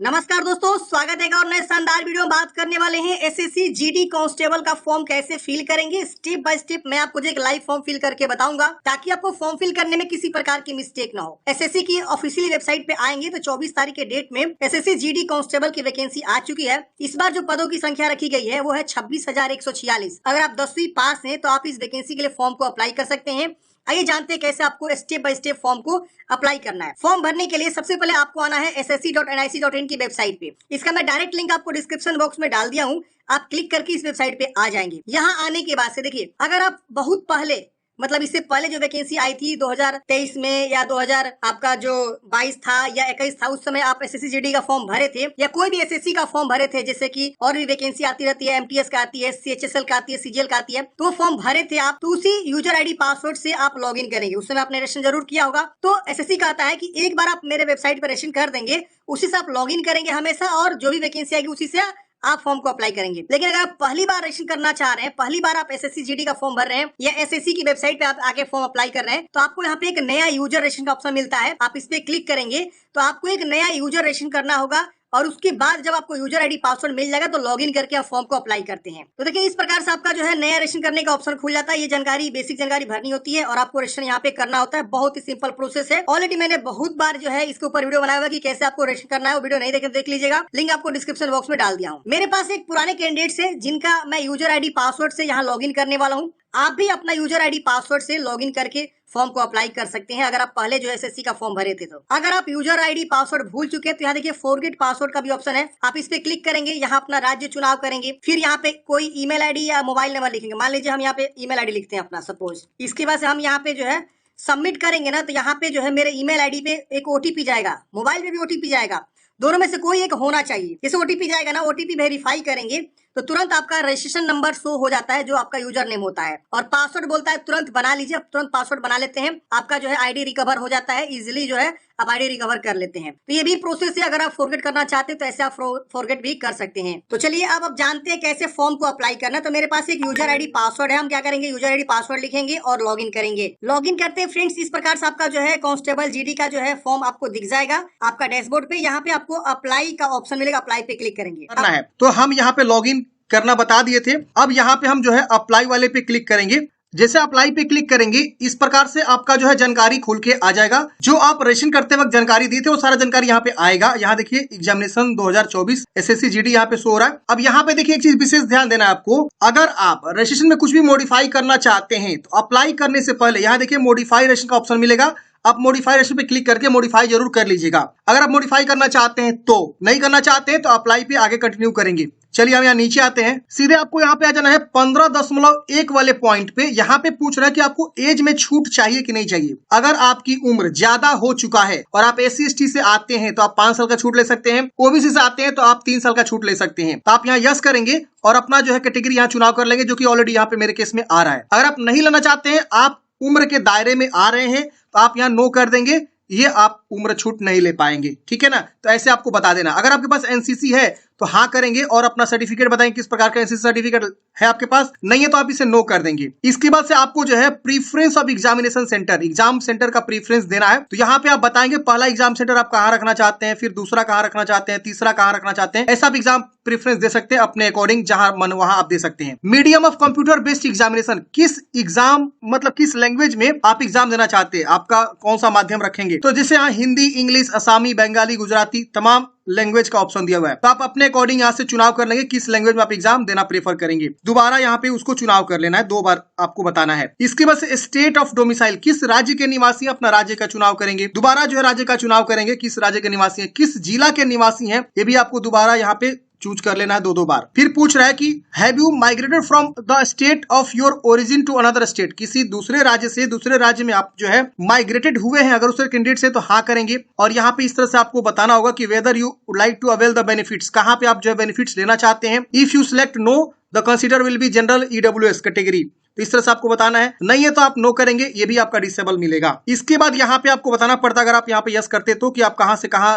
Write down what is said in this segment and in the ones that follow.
नमस्कार दोस्तों, स्वागत है एक और नए शानदार वीडियो में। बात करने वाले हैं एसएससी जीडी कांस्टेबल का फॉर्म कैसे फिल करेंगे। स्टेप बाय स्टेप मैं आपको जो एक लाइव फॉर्म फिल करके बताऊंगा ताकि आपको फॉर्म फिल करने में किसी प्रकार की मिस्टेक ना हो। एसएससी की ऑफिशियल वेबसाइट पे आएंगे तो 24 तारीख के डेट में एसएससी जीडी कांस्टेबल की वैकेंसी आ चुकी है। इस बार जो पदों की संख्या रखी गई है वो है 26,146। अगर आप 10वीं पास हैं तो आप इस वैकेंसी के लिए फॉर्म को अप्लाई कर सकते हैं। आइए जानते हैं कैसे आपको स्टेप बाय स्टेप फॉर्म को अप्लाई करना है। फॉर्म भरने के लिए सबसे पहले आपको आना है ssc.nic.in की वेबसाइट पे। इसका मैं डायरेक्ट लिंक आपको डिस्क्रिप्शन बॉक्स में डाल दिया हूँ, आप क्लिक करके इस वेबसाइट पे आ जाएंगे। यहाँ आने के बाद से देखिए, अगर आप बहुत पहले मतलब इससे पहले जो वैकेंसी आई थी 2023 में या 2000 आपका जो 22 था या 21 था, उस समय आप एसएससी जीडी का फॉर्म भरे थे या कोई भी एसएससी का फॉर्म भरे थे, जैसे कि और भी वैकेंसी आती रहती है, एमटीएस का आती है, सीएचएसएल का आती है, सीजीएल का आती है, तो फॉर्म भरे थे आप, तो उसी यूजर आईडी पासवर्ड से आप लॉग इन करेंगे। उस समय आपने रजिस्ट्रेशन जरूर किया होगा। तो एसएससी कहता है कि एक बार आप मेरे वेबसाइट पर रजिस्ट्रेशन कर देंगे, उसी से आप लॉग इन करेंगे हमेशा, और जो भी वैकेंसी आएगी उसी से आप फॉर्म को अप्लाई करेंगे। लेकिन अगर आप पहली बार रजिस्ट्रेशन करना चाह रहे हैं, पहली बार आप एसएससी जीडी का फॉर्म भर रहे हैं या एसएससी की वेबसाइट पे आप आके फॉर्म अप्लाई कर रहे हैं, तो आपको यहाँ पे एक नया यूजर रजिस्ट्रेशन का ऑप्शन मिलता है। आप इस पे क्लिक करेंगे तो आपको एक नया यूजर रजिस्ट्रेशन करना होगा, और उसके बाद जब आपको यूजर आईडी पासवर्ड मिल जाएगा तो लॉगिन करके आप फॉर्म को अप्लाई करते हैं। तो देखिए, इस प्रकार से आपका जो है नया रजिस्ट्रेशन करने का ऑप्शन खुल जाता है। ये जानकारी, बेसिक जानकारी भरनी होती है और आपको रजिस्ट्रेशन यहाँ पे करना होता है। बहुत ही सिंपल प्रोसेस है। ऑलरेडी मैंने बहुत बार जो है इसके ऊपर वीडियो बनाया हुआ कि कैसे आपको रजिस्ट्रेशन करना है। वो वीडियो नहीं देखे देख लीजिएगा, लिंक आपको डिस्क्रिप्शन बॉक्स में डाल दिया हूँ। मेरे पास एक पुराने कैंडिडेट्स है जिनका मैं यूजर आईडी पासवर्ड से यहाँ लॉगिन करने वाला हूँ। आप भी अपना यूजर आईडी पासवर्ड से लॉगिन करके फॉर्म को अप्लाई कर सकते हैं, अगर आप पहले जो एसएससी का फॉर्म भरे थे। तो अगर आप यूजर आईडी पासवर्ड भूल चुके हैं तो यहाँ देखिए फॉरगेट पासवर्ड का भी ऑप्शन है। आप इस पे क्लिक करेंगे, यहाँ अपना राज्य चुनाव करेंगे, फिर यहाँ पे कोई ईमेल आईडी या मोबाइल नंबर लिखेंगे। मान लीजिए हम यहाँ पे ईमेल आईडी लिखते हैं अपना, सपोज। इसके बाद से हम यहाँ पे जो है सबमिट करेंगे ना, तो यहाँ पे जो है मेरे ईमेल आईडी पे एक ओटीपी जाएगा, मोबाइल पे भी ओटीपी जाएगा, दोनों में से कोई एक होना चाहिए। जैसे ओटीपी जाएगा ना, ओटीपी वेरीफाई करेंगे तो तुरंत आपका रजिस्ट्रेशन नंबर शो हो जाता है जो आपका यूजर नेम होता है, और पासवर्ड बोलता है तुरंत बना लीजिए। तुरंत पासवर्ड बना लेते हैं, आपका जो है आईडी रिकवर हो जाता है। इजीली जो है आप आईडी रिकवर कर लेते हैं। तो ये भी प्रोसेस है, अगर आप फॉरगेट करना चाहते हैं तो ऐसे आप फॉरगेट भी कर सकते हैं। तो चलिए अब आप जानते हैं कैसे फॉर्म को अप्लाई करना। तो मेरे पास एक यूजर आईडी पासवर्ड है। हम क्या करेंगे, यूजर आईडी पासवर्ड लिखेंगे और लॉग इन करेंगे। लॉग इन करते हैं फ्रेंड्स, इस प्रकार से आपका जो है कांस्टेबल जीडी का जो है फॉर्म आपको दिख जाएगा आपका डैशबोर्ड पे। यहाँ पे आपको अप्लाई का ऑप्शन मिलेगा, अप्लाई पे क्लिक करेंगे करना है। तो हम यहाँ पे लॉगिन करना बता दिए थे। अब यहाँ पे हम जो है अप्लाई वाले पे क्लिक करेंगे। जैसे अप्लाई पे क्लिक करेंगे, इस प्रकार से आपका जो है जानकारी खुल के आ जाएगा। जो आप रजिस्ट्रेशन करते वक्त जानकारी दी थे वो सारा जानकारी यहाँ पे आएगा। यहाँ देखिए एग्जामिनेशन 2024 एसएससी जीडी यहाँ पे शो हो रहा है। अब यहाँ पे देखिए एक चीज विशेष ध्यान देना है आपको, अगर आप रजिस्ट्रेशन में कुछ भी मॉडिफाई करना चाहते हैं तो अप्लाई करने से पहले यहाँ देखिए मॉडिफाई रजिस्ट्रेशन का ऑप्शन मिलेगा। आप मॉडिफाई रजिस्ट्रेशन पे क्लिक करके मॉडिफाई जरूर कर लीजिएगा। अगर आप मॉडिफाई करना चाहते हैं तो, नहीं करना चाहते हैं तो अप्लाई पे आगे कंटिन्यू करेंगे। चलिए हम यहाँ नीचे आते हैं, सीधे आपको यहाँ पे आ जाना है 15.1 वाले पॉइंट पे। यहाँ पे पूछ रहा है कि आपको एज में छूट चाहिए कि नहीं चाहिए। अगर आपकी उम्र ज्यादा हो चुका है और आप SC/ST से आते हैं तो आप 5 साल का छूट ले सकते हैं, OBC से आते हैं तो आप 3 साल का छूट ले सकते हैं। तो आप यहाँ यस करेंगे और अपना जो है कैटेगरी यहाँ चुनाव कर लेंगे, जो कि ऑलरेडी यहाँ पे मेरे केस में आ रहा है। अगर आप नहीं लेना चाहते हैं, आप उम्र के दायरे में आ रहे हैं, तो आप यहाँ नो कर देंगे, ये आप उम्र छूट नहीं ले पाएंगे। ठीक है ना। तो ऐसे आपको बता देना। अगर आपके पास एनसीसी है तो हाँ करेंगे और अपना सर्टिफिकेट बताएंगे किस प्रकार का एनसीसी सर्टिफिकेट है आपके पास। नहीं है तो आप इसे नो कर देंगे। इसके बाद से आपको जो है preference of examination centre, exam centre का प्रीफरेंस देना है। तो यहाँ पे आप बताएंगे पहला एग्जाम सेंटर आप कहाँ रखना चाहते हैं, फिर दूसरा कहाँ रखना चाहते हैं, तीसरा कहाँ रखना चाहते हैं। ऐसा आप एग्जाम प्रीफरेंस दे सकते हैं अपने अकॉर्डिंग, जहां मन वहां आप दे सकते हैं। Medium of computer based examination, किस एग्जाम मतलब किस लैंग्वेज में आप एग्जाम देना चाहते हैं, आपका कौन सा माध्यम रखेंगे। तो जैसे यहाँ हिंदी, इंग्लिश, असामी, बंगाली, गुजराती, तमाम लैंग्वेज का ऑप्शन दिया हुआ है। तो आप अपने अकॉर्डिंग यहाँ से चुनाव कर लेंगे किस लैंग्वेज में आप एग्जाम देना प्रेफर करेंगे। दोबारा यहाँ पे उसको चुनाव कर लेना है, 2 बार आपको बताना है। इसके बाद से स्टेट ऑफ डोमिसाइल, किस राज्य के निवासी अपना राज्य का चुनाव करेंगे। दोबारा जो है राज्य का चुनाव करेंगे, किस राज्य के निवासी है, किस जिला के निवासी है, ये भी आपको दोबारा यहाँ पे चूज कर लेना है 2 बार। फिर पूछ रहा है कि have you migrated from the state of your origin to another state, किसी दूसरे राज्य से दूसरे राज्य में आप जो है माइग्रेटेड हुए हैं। अगर उसके कैंडिडेट से तो हाँ करेंगे। और यहाँ पे इस तरह से आपको बताना होगा कि whether you would like to avail the benefits, कहाँ पे आप जो है बेनिफिट्स लेना चाहते हैं। If you select no the consider will be general EWS category, तो इस तरह से आपको बताना है। नहीं है तो आप नो करेंगे, ये भी आपका डिसेबल मिलेगा। इसके बाद यहाँ पे आपको बताना पड़ता, अगर आप यहाँ पे यस करते तो, कि आप कहाँ से कहाँ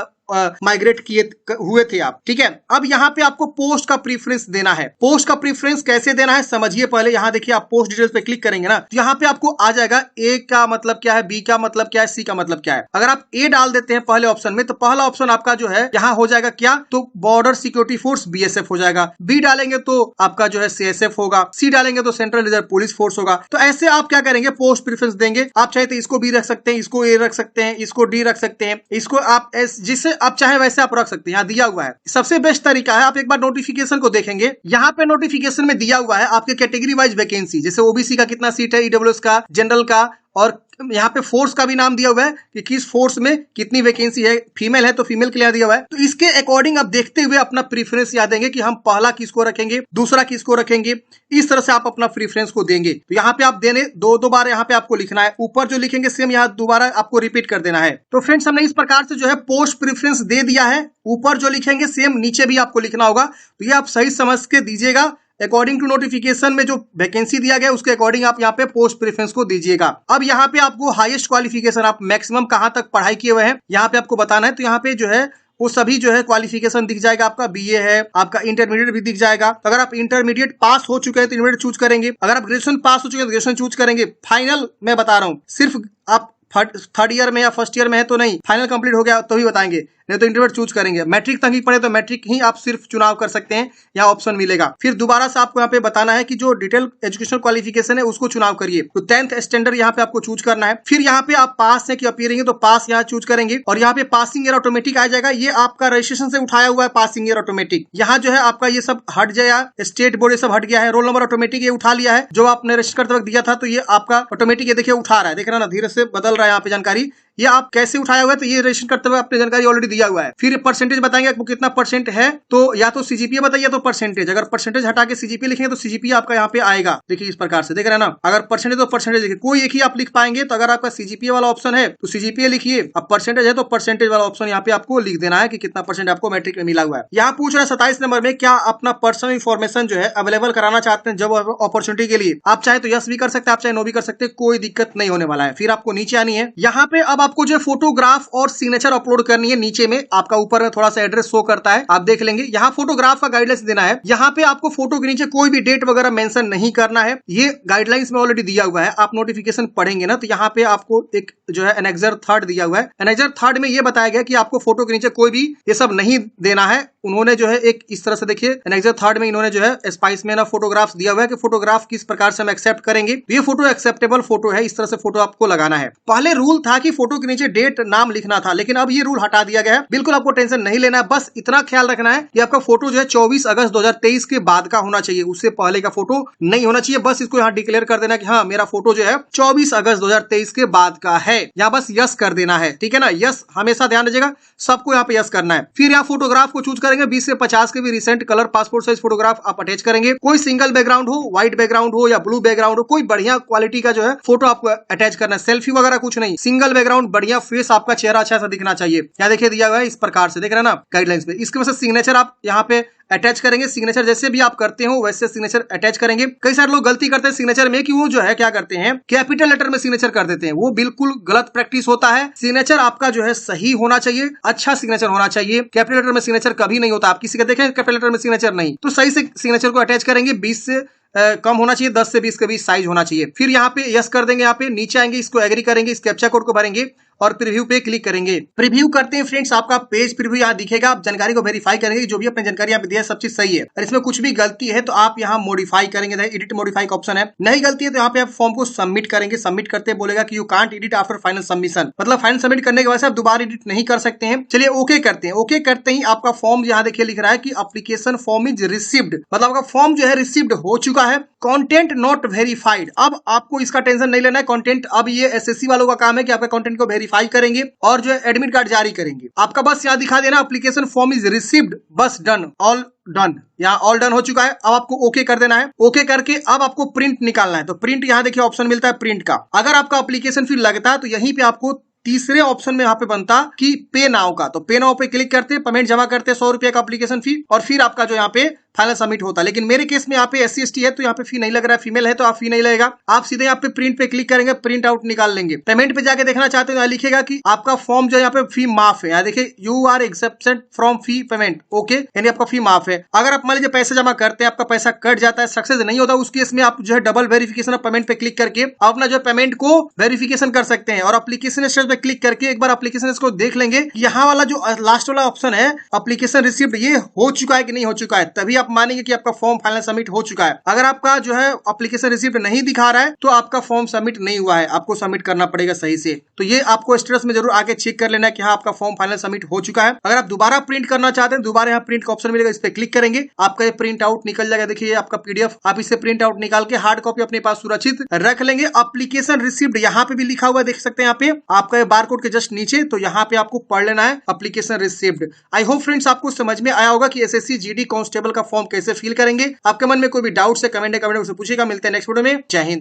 माइग्रेट किए हुए थे आप, ठीक है। अब यहाँ पे आपको पोस्ट का प्रीफरेंस देना है। पोस्ट का प्रीफरेंस कैसे देना है समझिए पहले। यहाँ देखिए आप पोस्ट डिटेल्स पे क्लिक करेंगे ना, तो यहाँ पे आपको आ जाएगा ए का मतलब क्या है, बी का मतलब क्या है, सी का मतलब क्या है। अगर आप ए डाल देते हैं पहले ऑप्शन में, तो पहला ऑप्शन आपका जो है यहाँ हो जाएगा क्या, तो बॉर्डर सिक्योरिटी फोर्स बीएसएफ हो जाएगा। बी डालेंगे तो आपका जो है सीएसएफ होगा। सी डालेंगे तो सेंट्रल रिजर्व पुलिस फोर्स होगा। तो ऐसे आप क्या करेंगे, पोस्ट प्रीफरेंस देंगे। आप चाहे तो इसको बी रख सकते हैं, इसको ए रख सकते हैं, इसको डी रख सकते हैं, इसको आप जिससे आप चाहे वैसे आप रख सकते हैं। यहाँ दिया हुआ है, सबसे बेस्ट तरीका है। आप एक बार नोटिफिकेशन को देखेंगे, यहाँ पे नोटिफिकेशन में दिया हुआ है आपके कैटेगरी वाइज वैकेंसी, जैसे ओबीसी का कितना सीट है, ईडब्ल्यूएस का, जनरल का, और यहाँ पे फोर्स का भी नाम दिया हुआ है कि किस फोर्स में कितनी वैकेंसी है। फीमेल है तो फीमेल के लिए दिया हुआ है। तो इसके अकॉर्डिंग आप देखते हुए अपना प्रीफरेंस याद देंगे कि हम पहला किसको रखेंगे, दूसरा किसको रखेंगे। इस तरह से आप अपना प्रीफरेंस को देंगे। तो यहाँ पे आप देने दो बार यहाँ पे आपको लिखना है। ऊपर जो लिखेंगे सेम यहाँ दोबारा आपको रिपीट कर देना है। तो फ्रेंड्स हमने इस प्रकार से जो है पोस्ट प्रीफरेंस दे दिया है। ऊपर जो लिखेंगे सेम नीचे भी आपको लिखना होगा। तो ये आप सही समझ के दीजिएगा। अकॉर्डिंग टू नोटिफिकेशन में जो वैकेंसी दिया गया उसके अकॉर्डिंग आप यहाँ पे पोस्ट प्रेफरेंस को दीजिएगा। अब यहाँ पे आपको हाईएस्ट क्वालिफिकेशन, आप मैक्सिमम कहाँ तक पढ़ाई किए हुए हैं यहाँ पे आपको बताना है। तो यहाँ पे जो है वो सभी जो है क्वालिफिकेशन दिख जाएगा। आपका बीए है, आपका इंटरमीडिएट भी दिख जाएगा। तो अगर आप इंटरमीडिएट पास हो चुके हैं तो इंटरमीडिएट चूज करेंगे। अगर आप ग्रेजुएशन पास हो चुके हैं तो ग्रेजुएशन चूज करेंगे। फाइनल मैं बता रहा हूँ, सिर्फ आप थर्ड ईयर में या फर्स्ट ईयर में है तो नहीं, फाइनल कंप्लीट हो गया तो ही बताएंगे, नहीं तो इंटरमीडिएट चूज करेंगे। मैट्रिक तक ही पढ़े तो मैट्रिक ही आप सिर्फ चुनाव कर सकते हैं, यहाँ ऑप्शन मिलेगा। फिर दोबारा से आपको यहाँ पे बताना है कि जो डिटेल एजुकेशनल क्वालिफिकेशन है उसको चुनाव करिए। तो 10th स्टैंडर्ड यहाँ पे आपको चूज करना है। फिर यहाँ पे आप पास है कि अपीयरिंग है तो पास यहाँ चूज करेंगे। और यहाँ पे पासिंग ईयर ऑटोमेटिक आ जाएगा। ये आपका रजिस्ट्रेशन से उठाया हुआ है पासिंग ईयर ऑटोमेटिक। यहाँ जो है आपका ये सब हट जाएगा, स्टेट बोर्ड ये सब हट गया है। रोल नंबर ऑटोमेटिक ये उठा लिया है, जो आपने रजिस्टर करते वक्त दिया था। तो ये आपका ऑटोमेटिक ये देखिए उठा रहा है, देख रहा ना, धीरे से बदल रहा है यहाँ पे जानकारी। ये आप कैसे उठाया हुआ है, तो ये रजिस्टर करते हुए आपने जानकारी ऑलरेडी दिया हुआ है। फिर परसेंटेज बताएंगे आपको कितना परसेंट है, तो या तो सीजीपीए बताइए तो परसेंटेज। अगर परसेंटेज हटा के सीजीपीए लिखेंगे तो सीजीपीए आपका यहाँ पे आएगा। देखिए इस प्रकार से, देख रहे हैं ना। अगर परसेंटेज तो परसेंटेज लिखिए, कोई एक ही आप लिख पाएंगे। तो अगर आपका सीजीपीए वाला ऑप्शन है तो सीजीपीए लिखिए, अब परसेंटेज है तो परसेंटेज वाला ऑप्शन यहाँ पे आपको लिख देना है कि कितना परसेंट आपको मैट्रिक में मिला हुआ है। यहाँ पूछ रहा है 27 नंबर में, क्या अपना पर्सनल इन्फॉर्मेशन जो है अवेलेबल कराना चाहते हैं जब अपॉर्चुनिटी के लिए। आप चाहे तो यस भी कर सकते हैं, आप चाहे नो भी कर सकते हैं, कोई दिक्कत नहीं होने वाला है। फिर आपको नीचे आनी है। यहाँ पे अब आपको जो फोटोग्राफ और सिग्नेचर अपलोड करनी है। नीचे में आपका ऊपर में थोड़ा सा एड्रेस शो करता है, आप देख लेंगे। यहाँ फोटोग्राफ का गाइडलाइंस देना है। यहाँ पे आपको फोटो के नीचे कोई भी डेट वगैरह मेंशन नहीं करना है। ये गाइडलाइंस में ऑलरेडी दिया हुआ है। आप नोटिफिकेशन पढ़ेंगे ना, तो यहाँ पे आपको एक जो है एनेक्सर 3 दिया हुआ है। एनेक्सर 3 में ये बताया गया कि आपको फोटो के नीचे कोई भी ये सब नहीं देना है। उन्होंने जो है एक इस तरह से देखिए एनेक्सर 3 में इन्होंने जो है स्पाइस में ना फोटोग्राफ्स दिया हुआ है कि फोटोग्राफ किस प्रकार से हम एक्सेप्ट करेंगे। तो ये फोटो एक्सेप्टेबल फोटो है, इस तरह से फोटो आपको लगाना है। पहले रूल था कि फोटो के नीचे डेट नाम लिखना था, लेकिन अब ये रूल हटा दिया गया है। बिल्कुल आपको टेंशन नहीं लेना है, बस इतना ख्याल रखना है कि आपका फोटो जो है 24 अगस्त 2023 के बाद का होना चाहिए, उससे पहले का फोटो नहीं होना चाहिए। बस इसको यहाँ डिक्लेयर कर देना कि हाँ मेरा फोटो जो है 24 अगस्त 2023 के बाद का है। यहाँ बस यस कर देना है, ठीक है ना। यस हमेशा ध्यान रखिएगा, सबको यहाँ पे यस करना है। फिर यहाँ फोटोग्राफ को चूज करेंगे। 20 से 50 के भी recent colour passport size photograph आप अटैच करेंगे। कोई सिंगल बैकग्राउंड हो, व्हाइट बैकग्राउंड हो या ब्लू बैकग्राउंड हो, कोई बढ़िया क्वालिटी का जो है फोटो आपको अटैच करना है। सेल्फी वगैरह कुछ नहीं, सिंगल बैकग्राउंड, बढ़िया फेस, आपका चेहरा अच्छा सा दिखना चाहिए। यहाँ देखिए दिया हुआ है इस प्रकार से, देख रहे हैं ना गाइडलाइंस में। इसके वजह से सिग्नेचर आप यहाँ पे अटैच करेंगे। सिग्नेचर जैसे भी आप करते हो वैसे सिग्नेचर अटैच करेंगे। कई सारे लोग गलती करते हैं सिग्नेचर में कि वो जो है क्या करते हैं, कैपिटल लेटर में सिग्नेचर कर देते हैं। वो बिल्कुल गलत प्रैक्टिस होता है। सिग्नेचर आपका जो है सही होना चाहिए, अच्छा सिग्नेचर होना चाहिए। कैपिटल लेटर में सिग्नेचर कभी नहीं होता। आप किसी का देखें कैपिटल लेटर में सिग्नेचर नहीं, तो सही से सिग्नेचर को अटैच करेंगे। 20 से कम होना चाहिए, 10 से 20 के बीच साइज होना चाहिए। फिर यहाँ पे यस कर देंगे। यहाँ पे नीचे आएंगे, इसको एग्री करेंगे, इस कैप्चा कोड को भरेंगे और प्रीव्यू पे क्लिक करेंगे। प्रीव्यू करते हैं फ्रेंड्स, आपका पेज प्रीव्यू यहाँ दिखेगा। आप जानकारी को वेरीफाई करेंगे, जो भी अपनी जानकारी यहाँ पे दिया है सब चीज सही है। और इसमें कुछ भी गलती है तो आप यहाँ मॉडिफाई करेंगे, एडिट मॉडिफाई का ऑप्शन है। नहीं गलती है तो यहाँ पे आप फॉर्म को सबमिट करेंगे। सबमिट करते बोलेगा कि you can't edit after final submission, मतलब फाइनल सबमिट करने के बाद आप दोबारा एडिट नहीं कर सकते हैं। चलिए ओके करते हैं। ओके करते ही आपका फॉर्म यहाँ देखिए लिख रहा है कि एप्लीकेशन फॉर्म इज रिसीव्ड, मतलब आपका फॉर्म जो है रिसीव्ड हो चुका है। कंटेंट नॉट वेरीफाइड, अब आपको इसका टेंशन नहीं लेना है। कंटेंट अब ये एसएससी वालों का काम है कि आपका कंटेंट को वेरीफाई करेंगे और जो है एडमिट कार्ड जारी करेंगे। आपका बस यहाँ दिखा देना एप्लीकेशन फॉर्म इज रिसीव्ड, बस डन, ऑल डन। यहाँ ऑल डन हो चुका है। अब आपको ओके कर देना है। ओके करके अब आपको प्रिंट निकालना है। तो प्रिंट यहाँ देखिए ऑप्शन मिलता है प्रिंट का। अगर आपका एप्लीकेशन फिर लगता है तो यहीं पे आपको तीसरे ऑप्शन में यहाँ पे बनता कि पे नाउ का, तो पे नाउ पे क्लिक करते, पेमेंट जमा करते 100 रुपए का एप्लीकेशन फी, और फिर आपका जो यहाँ पे फाइनल सबमिट होता है। लेकिन मेरे केस में यहाँ पे SC ST है तो यहाँ पे फी नहीं लग रहा है, फीमेल है तो आप फी नहीं लगेगा। आप सीधे यहाँ पे प्रिंट पे क्लिक करेंगे, प्रिंट आउट निकाल लेंगे। पेमेंट पे जाके देखना चाहते हो यहाँ लिखेगा कि आपका फॉर्म जो है यहाँ पे फी माफ है। यहाँ देखिए you are accepted from fee payment, okay, यानी आपका फी माफ है। अगर आप मान लीजिए पैसे जमा करते हैं, आपका पैसा कट जाता है, सक्सेस नहीं होता, उस केस में आप जो है डबल वेरिफिकेशन ऑफ पेमेंट पे क्लिक करके अपना जो पेमेंट को वेरिफिकेशन कर सकते हैं। और एप्लीकेशन स्टेटस पे क्लिक करके एक बार एप्लीकेशन को देख लेंगे, यहाँ वाला जो लास्ट वाला ऑप्शन है एप्लीकेशन रिसीव्ड, ये हो चुका है कि नहीं हो चुका है, तभी आप मानेंगे कि आपका फॉर्म फाइनल सबमिट हो चुका है। अगर आपका जो है एप्लीकेशन रिसीव्ड नहीं दिखा रहा है तो आपका फॉर्म सबमिट नहीं हुआ है, आपको सबमिट करना पड़ेगा सही से। तो ये आपको स्टेटस में जरूर आगे चेक कर लेना है कि हाँ आपका फॉर्म फाइनल सबमिट हो चुका है। अगर आप दोबारा प्रिंट करना चाहते हैं, दोबारा यहाँ प्रिंट का ऑप्शन मिलेगा, इस पे क्लिक करेंगे, आपका ये प्रिंट आउट निकल जाएगा। देखिए आपका PDF, आप इसे प्रिंट आउट निकाल के हार्ड कॉपी अपने पास सुरक्षित रख लेंगे। एप्लीकेशन रिसीव्ड यहाँ पे भी लिखा हुआ देख सकते हैं, यहाँ पे आपका ये बारकोड के जस्ट नीचे, तो यहाँ पे आपको पढ़ लेना है application received. I hope friends आपको समझ में आया होगा कि SSC GD कांस्टेबल का फॉर्म कैसे फिल करेंगे। आपके मन में कोई भी डाउट है कमेंट में पूछेगा। मिलते हैं नेक्स्ट वीडियो में। जय हिंद।